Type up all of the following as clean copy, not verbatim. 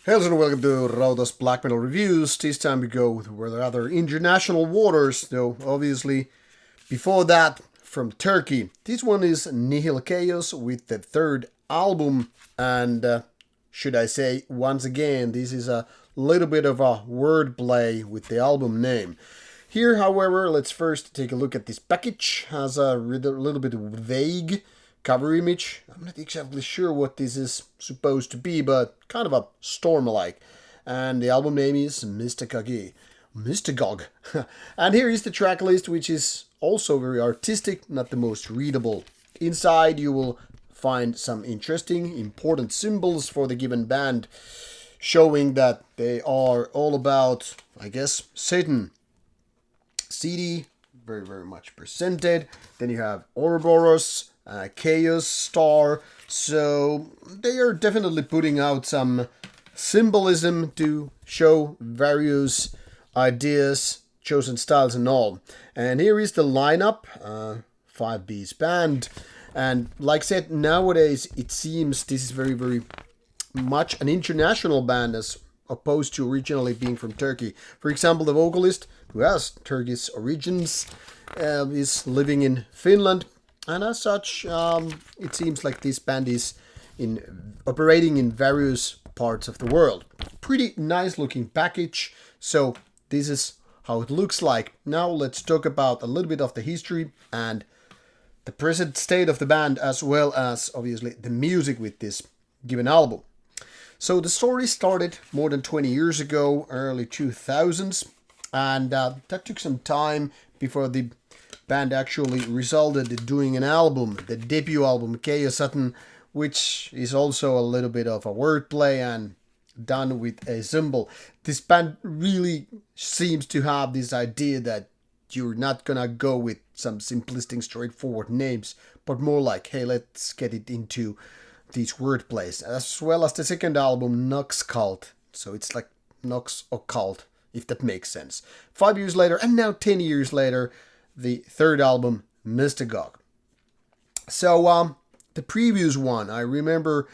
Hello and welcome to Rauta's Black Metal Reviews. This time we go with rather international waters, though obviously before that from Turkey. This one is Nihil Kaos with the third album, and should I say once again, this is a little bit of a wordplay with the album name. Here, however, let's first take a look at this package. Has a little bit vague cover image. I'm not exactly sure what this is supposed to be, but kind of a storm-like. And the album name is Mystagogue. Mystagogue. And here is the track list, which is also very artistic, not the most readable. Inside you will find some interesting, important symbols for the given band, showing that they are all about, I guess, Satan. CD, very much presented. Then you have Ouroboros, Chaos Star, so they are definitely putting out some symbolism to show various ideas, chosen styles and all. And here is the lineup, 5B's band, and like I said, nowadays it seems this is very much an international band as opposed to originally being from Turkey. For example, the vocalist, who has Turkish origins, is living in Finland. And as such, it seems like this band is operating in various parts of the world. Pretty nice looking package. So this is how it looks like. Now let's talk about a little bit of the history and the present state of the band, as well as obviously the music with this given album. So the story started more than 20 years ago, early 2000s, and that took some time before the band actually resulted in doing an album, the debut album Chaos Satan, which is also a little bit of a wordplay and done with a symbol. This band really seems to have this idea that you're not gonna go with some simplistic, straightforward names, but more like, hey, let's get it into these wordplays, as well as the second album, Nox Cult. So it's like Nox Occult, if that makes sense. 5 years later, and now 10 years later, the third album, Mystagogue. So, the previous one, I remember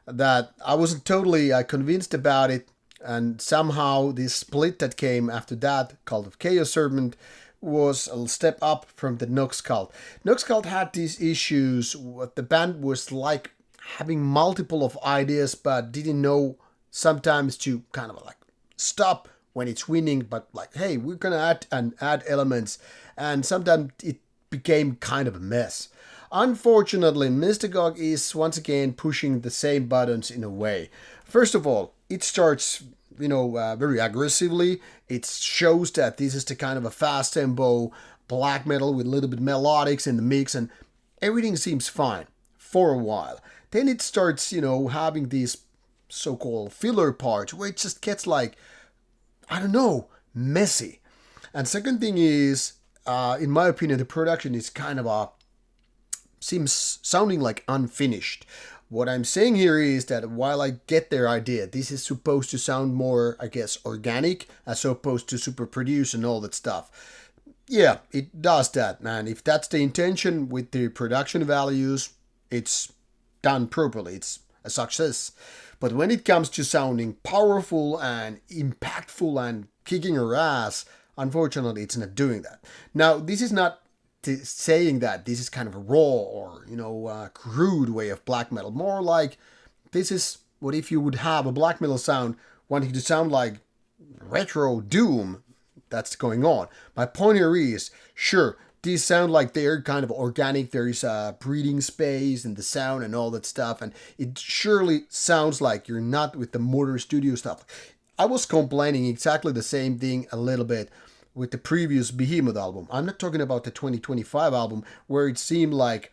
that I wasn't totally convinced about it, and somehow this split that came after that, Cult of Chaos Serpent, was a step up from the Nox Cult. Nox Cult had these issues, what the band was like having multiple of ideas, but didn't know sometimes to kind of like stop when it's winning, but like, hey, we're gonna add elements, and sometimes it became kind of a mess. Unfortunately, Mystagogue is once again pushing the same buttons in a way. First of all, it starts, very aggressively. It shows that this is the kind of a fast tempo black metal with a little bit melodics in the mix, and everything seems fine for a while. Then it starts, having these so-called filler parts where it just gets like, I don't know, messy. And second thing is, in my opinion, the production is kind of seems sounding like unfinished. What I'm saying here is that while I get their idea, this is supposed to sound more, I guess, organic as opposed to super produced and all that stuff. Yeah, it does that, man. If that's the intention with the production values, it's done properly. It's a success. But when it comes to sounding powerful and impactful and kicking her ass, unfortunately, it's not doing that. Now, this is not saying that this is kind of a raw or, crude way of black metal. More like this is what if you would have a black metal sound wanting to sound like retro doom that's going on. My point here is, sure, these sound like they're kind of organic. There is a breathing space in the sound and all that stuff. And it surely sounds like you're not with the Motor Studio stuff. I was complaining exactly the same thing a little bit with the previous Behemoth album. I'm not talking about the 2025 album, where it seemed like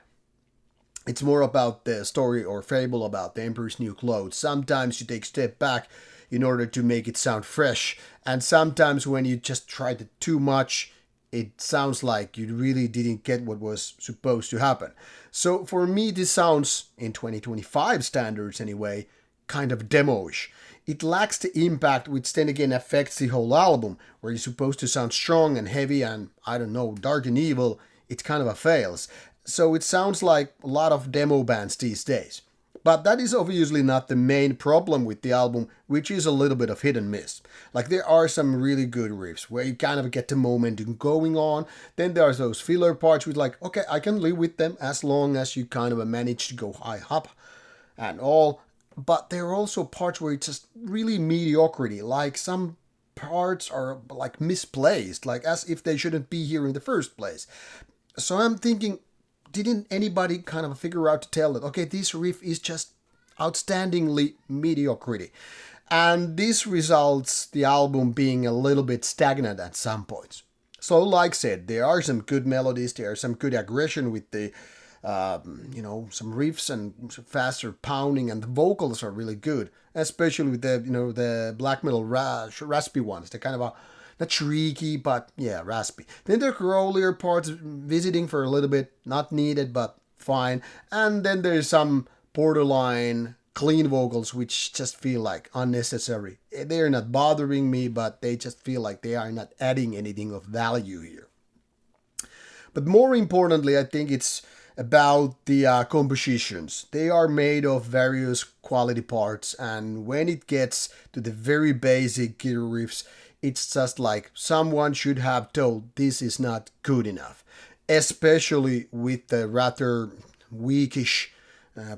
it's more about the story or fable about the Emperor's New Clothes. Sometimes you take a step back in order to make it sound fresh. And sometimes when you just tried it too much, it sounds like you really didn't get what was supposed to happen. So for me, this sounds, in 2025 standards anyway, kind of demo-ish. It lacks the impact, which then again affects the whole album, where you're supposed to sound strong and heavy and, I don't know, dark and evil. It kind of fails. So it sounds like a lot of demo bands these days. But that is obviously not the main problem with the album, which is a little bit of hit and miss. Like there are some really good riffs where you kind of get the momentum going on. Then there's those filler parts with like, okay, I can live with them as long as you kind of manage to go high up and all. But there are also parts where it's just really mediocrity. Like some parts are like misplaced, like as if they shouldn't be here in the first place. So I'm thinking, didn't anybody kind of figure out to tell that, okay, this riff is just outstandingly mediocrity? And this results the album being a little bit stagnant at some points. So like I said, there are some good melodies, there are some good aggression with the, some riffs and faster pounding, and the vocals are really good, especially with the black metal raspy ones. They're kind of not shrieky, but yeah, raspy. Then the growlier parts, visiting for a little bit, not needed, but fine. And then there's some borderline clean vocals, which just feel like unnecessary. They're not bothering me, but they just feel like they are not adding anything of value here. But more importantly, I think it's about the compositions. They are made of various quality parts, and when it gets to the very basic guitar riffs, it's just like someone should have told this is not good enough, especially with the rather weakish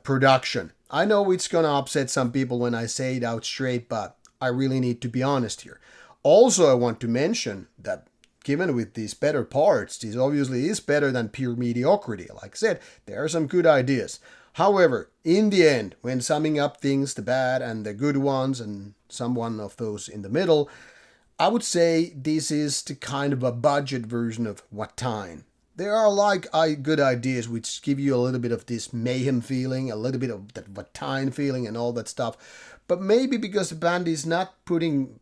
production. I know it's gonna upset some people when I say it out straight, but I really need to be honest here. Also, I want to mention that given with these better parts, this obviously is better than pure mediocrity. Like I said, there are some good ideas. However, in the end, when summing up things, the bad and the good ones, and some one of those in the middle, I would say this is the kind of a budget version of Watain. There are like good ideas which give you a little bit of this mayhem feeling, a little bit of that Watain feeling and all that stuff. But maybe because the band is not putting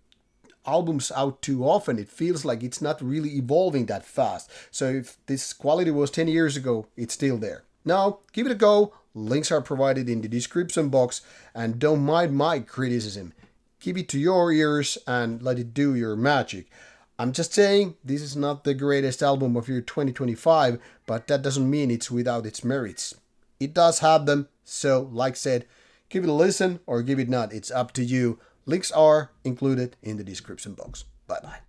albums out too often, it feels like it's not really evolving that fast. So if this quality was 10 years ago, it's still there. Now, give it a go. Links are provided in the description box, and don't mind my criticism. Keep it to your ears and let it do your magic. I'm just saying, this is not the greatest album of year 2025, but that doesn't mean it's without its merits. It does have them, so like I said, give it a listen or give it not. It's up to you. Links are included in the description box. Bye bye.